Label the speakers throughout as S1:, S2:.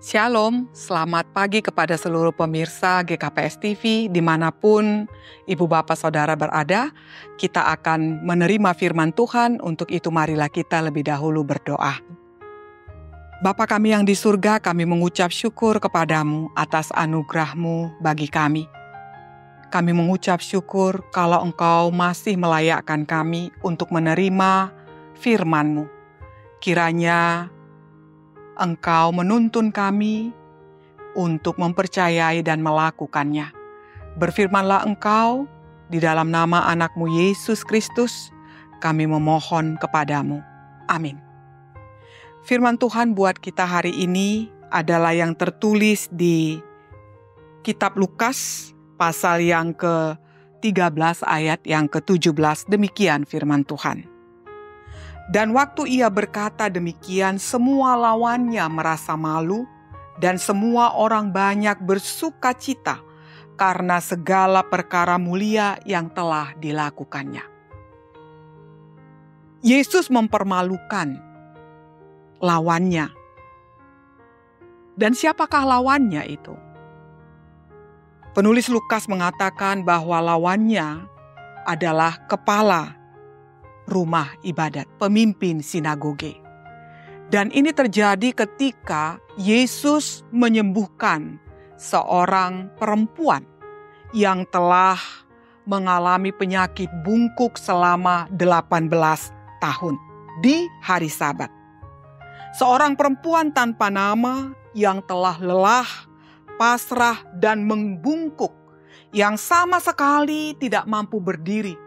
S1: Shalom, selamat pagi kepada seluruh pemirsa GKPS TV dimanapun Ibu Bapak Saudara berada. Kita akan menerima firman Tuhan, untuk itu marilah kita lebih dahulu berdoa. Bapa kami yang di surga, kami mengucap syukur kepadamu atas anugerah-Mu bagi kami. Kami mengucap syukur kalau Engkau masih melayakkan kami untuk menerima firman-Mu. Kiranya Engkau menuntun kami untuk mempercayai dan melakukannya. Berfirmanlah Engkau, di dalam nama anak-Mu Yesus Kristus, kami memohon kepadamu. Amin. Firman Tuhan buat kita hari ini adalah yang tertulis di Kitab Lukas, pasal yang ke-13 ayat yang ke-17, demikian firman Tuhan. Dan waktu ia berkata demikian, semua lawannya merasa malu, dan semua orang banyak bersuka cita karena segala perkara mulia yang telah dilakukannya. Yesus mempermalukan lawannya. Dan siapakah lawannya itu? Penulis Lukas mengatakan bahwa lawannya adalah kepala rumah ibadat, pemimpin sinagoge. Dan ini terjadi ketika Yesus menyembuhkan seorang perempuan yang telah mengalami penyakit bungkuk selama 18 tahun di hari Sabat. Seorang perempuan tanpa nama yang telah lelah, pasrah, dan membungkuk, yang sama sekali tidak mampu berdiri.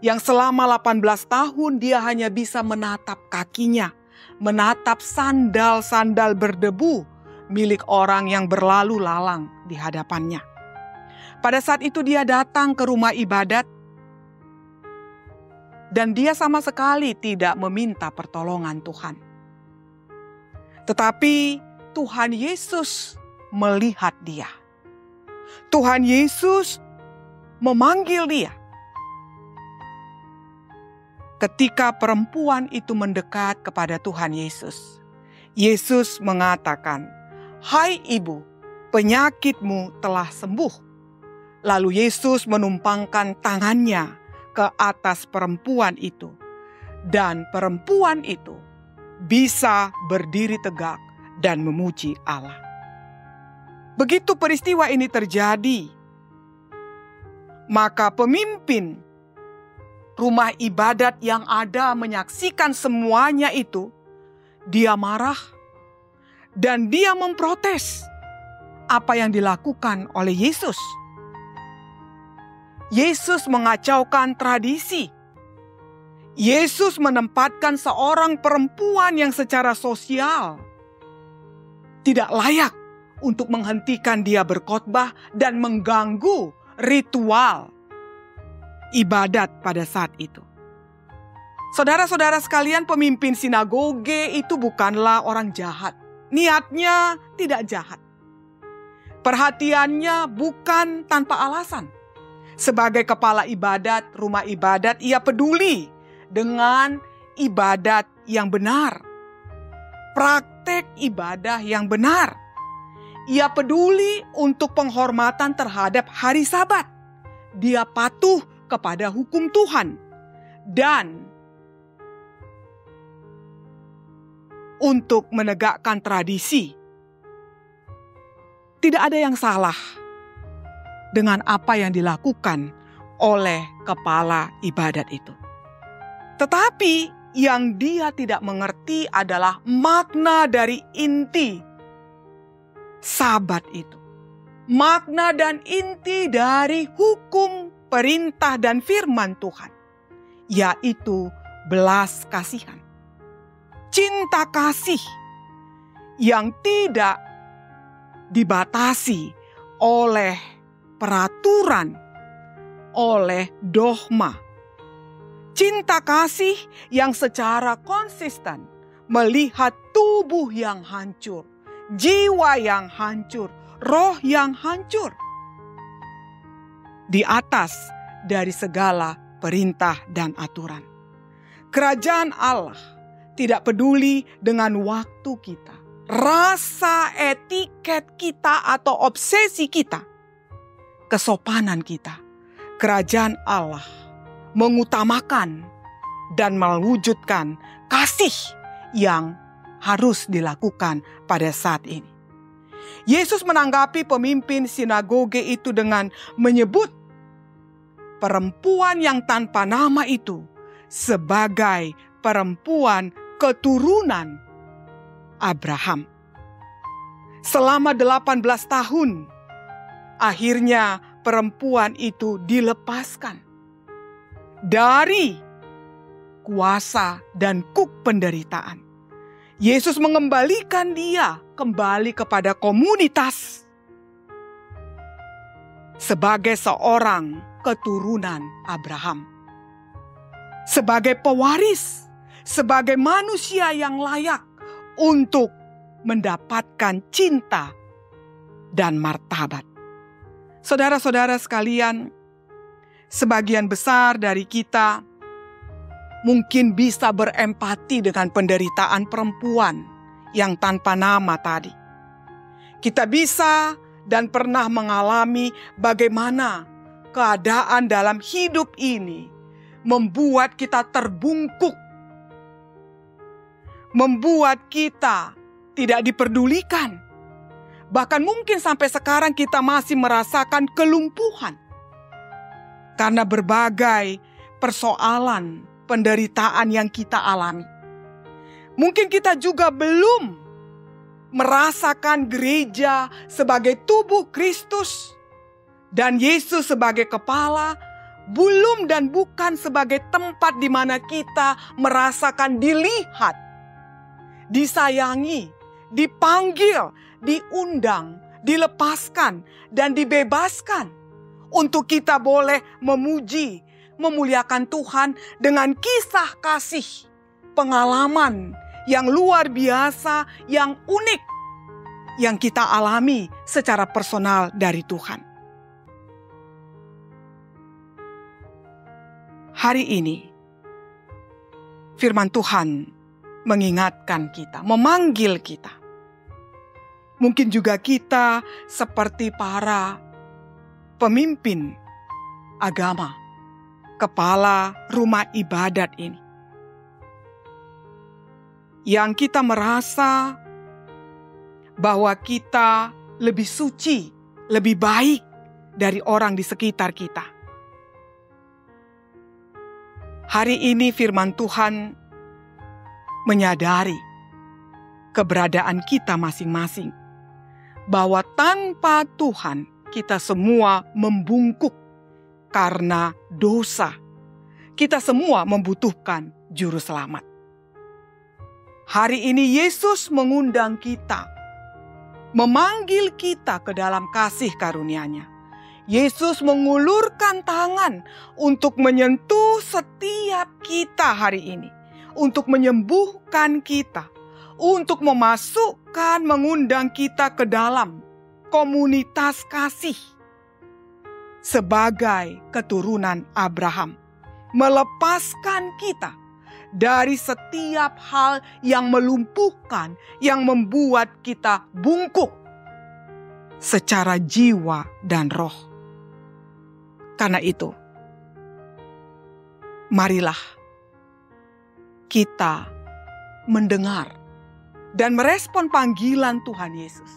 S1: Yang selama 18 tahun dia hanya bisa menatap kakinya, menatap sandal-sandal berdebu milik orang yang berlalu lalang di hadapannya. Pada saat itu dia datang ke rumah ibadat dan dia sama sekali tidak meminta pertolongan Tuhan. Tetapi Tuhan Yesus melihat dia. Tuhan Yesus memanggil dia. Ketika perempuan itu mendekat kepada Tuhan Yesus, Yesus mengatakan, "Hai ibu, penyakitmu telah sembuh." Lalu Yesus menumpangkan tangannya ke atas perempuan itu, dan perempuan itu bisa berdiri tegak dan memuji Allah. Begitu peristiwa ini terjadi, maka pemimpin rumah ibadat yang ada menyaksikan semuanya itu, dia marah dan dia memprotes apa yang dilakukan oleh Yesus. Yesus mengacaukan tradisi. Yesus menempatkan seorang perempuan yang secara sosial tidak layak untuk menghentikan dia berkhotbah dan mengganggu ritual ibadat pada saat itu. Saudara-saudara sekalian, pemimpin sinagoge itu bukanlah orang jahat. Niatnya tidak jahat. Perhatiannya bukan tanpa alasan. Sebagai kepala ibadat, rumah ibadat, ia peduli dengan ibadat yang benar. Praktek ibadah yang benar. Ia peduli untuk penghormatan terhadap hari Sabat. Dia patuh kepada hukum Tuhan dan untuk menegakkan tradisi. Tidak ada yang salah dengan apa yang dilakukan oleh kepala ibadat itu. Tetapi yang dia tidak mengerti adalah makna dari inti Sabat itu. Makna dan inti dari hukum, perintah dan firman Tuhan, yaitu belas kasihan. Cinta kasih yang tidak dibatasi oleh peraturan, oleh dogma. Cinta kasih yang secara konsisten melihat tubuh yang hancur, jiwa yang hancur, roh yang hancur, di atas dari segala perintah dan aturan. Kerajaan Allah tidak peduli dengan waktu kita, rasa etiket kita atau obsesi kita, kesopanan kita, kerajaan Allah mengutamakan dan mewujudkan kasih yang harus dilakukan pada saat ini. Yesus menanggapi pemimpin sinagoge itu dengan menyebut perempuan yang tanpa nama itu sebagai perempuan keturunan Abraham. Selama 18 tahun, akhirnya perempuan itu dilepaskan dari kuasa dan kuk penderitaan. Yesus mengembalikan dia kembali kepada komunitas sebagai seorang keturunan Abraham. Sebagai pewaris, sebagai manusia yang layak untuk mendapatkan cinta dan martabat. Saudara-saudara sekalian, sebagian besar dari kita mungkin bisa berempati dengan penderitaan perempuan yang tanpa nama tadi. Kita bisa dan pernah mengalami bagaimana keadaan dalam hidup ini membuat kita terbungkuk, membuat kita tidak diperdulikan. Bahkan mungkin sampai sekarang kita masih merasakan kelumpuhan karena berbagai persoalan, penderitaan yang kita alami. Mungkin kita juga belum merasakan gereja sebagai tubuh Kristus dan Yesus sebagai kepala, belum dan bukan sebagai tempat di mana kita merasakan dilihat, disayangi, dipanggil, diundang, dilepaskan, dan dibebaskan untuk kita boleh memuji, memuliakan Tuhan dengan kisah kasih, pengalaman yang luar biasa, yang unik, yang kita alami secara personal dari Tuhan. Hari ini, firman Tuhan mengingatkan kita, memanggil kita. Mungkin juga kita seperti para pemimpin agama, kepala rumah ibadat ini, yang kita merasa bahwa kita lebih suci, lebih baik dari orang di sekitar kita. Hari ini firman Tuhan menyadari keberadaan kita masing-masing, bahwa tanpa Tuhan kita semua membungkuk karena dosa. Kita semua membutuhkan juru selamat. Hari ini Yesus mengundang kita, memanggil kita ke dalam kasih karunia-Nya. Yesus mengulurkan tangan untuk menyentuh setiap kita hari ini, untuk menyembuhkan kita, untuk memasukkan, mengundang kita ke dalam komunitas kasih sebagai keturunan Abraham, melepaskan kita dari setiap hal yang melumpuhkan, yang membuat kita bungkuk secara jiwa dan roh. Karena itu, marilah kita mendengar dan merespon panggilan Tuhan Yesus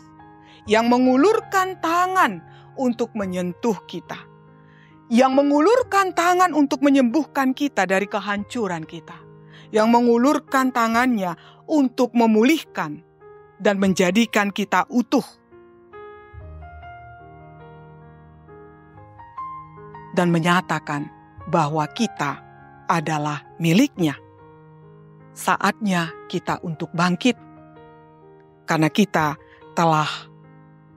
S1: yang mengulurkan tangan untuk menyentuh kita, yang mengulurkan tangan untuk menyembuhkan kita dari kehancuran kita, yang mengulurkan tangannya untuk memulihkan dan menjadikan kita utuh, dan menyatakan bahwa kita adalah milik-Nya. Saatnya kita untuk bangkit, karena kita telah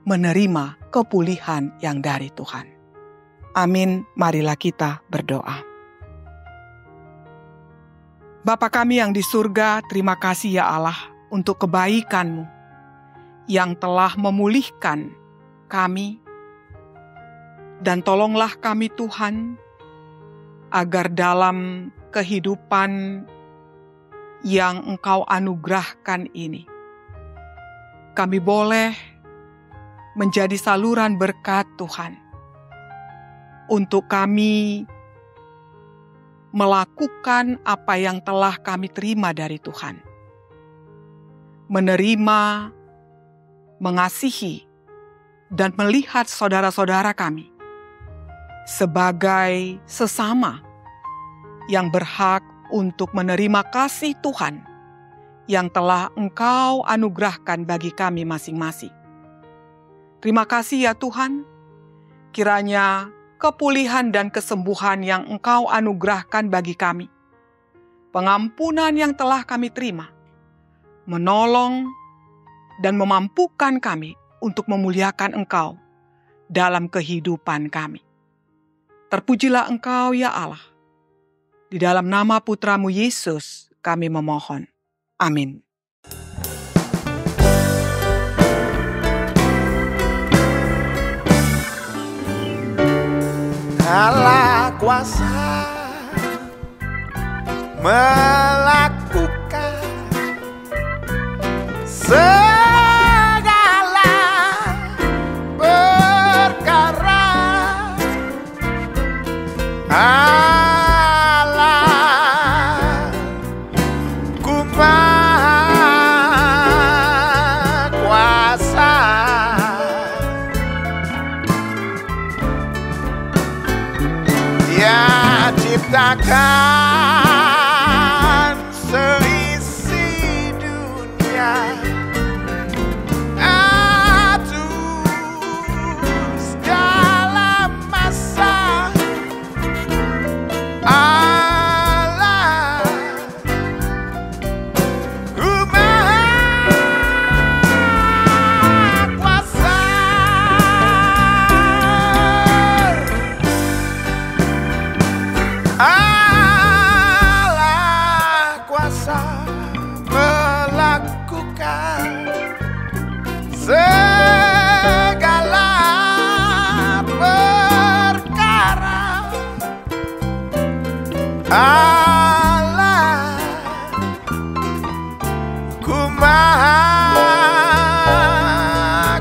S1: menerima kepulihan yang dari Tuhan. Amin. Marilah kita berdoa. Bapa kami yang di surga, terima kasih ya Allah untuk kebaikan-Mu yang telah memulihkan kami. Dan tolonglah kami Tuhan, agar dalam kehidupan yang Engkau anugerahkan ini, kami boleh menjadi saluran berkat Tuhan untuk kami melakukan apa yang telah kami terima dari Tuhan. Menerima, mengasihi, dan melihat saudara-saudara kami sebagai sesama yang berhak untuk menerima kasih Tuhan yang telah Engkau anugerahkan bagi kami masing-masing. Terima kasih ya Tuhan, kiranya kepulihan dan kesembuhan yang Engkau anugerahkan bagi kami, pengampunan yang telah kami terima, menolong dan memampukan kami untuk memuliakan Engkau dalam kehidupan kami. Terpujilah Engkau ya Allah. Di dalam nama Putra-Mu Yesus kami memohon. Amin.
S2: Allah kuasa melakukan segala perkara. Allah-Ku Maha Kuasa. Dia ciptakan seisi dunia, atur segala masa. Allah-Ku Maha Kuasa. Allah kuasa melakukan segala perkara. Allah-Ku Maha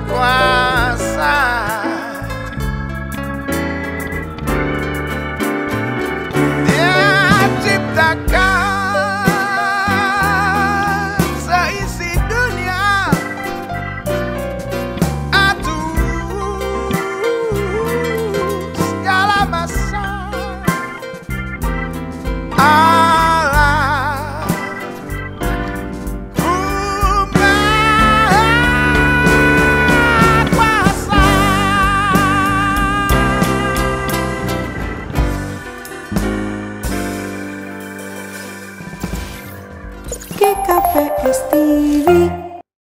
S2: Kuasa. Ciptakan seisi dunia, atur segala masa. Allah-Ku Maha Kuasa.
S3: GKPS TV.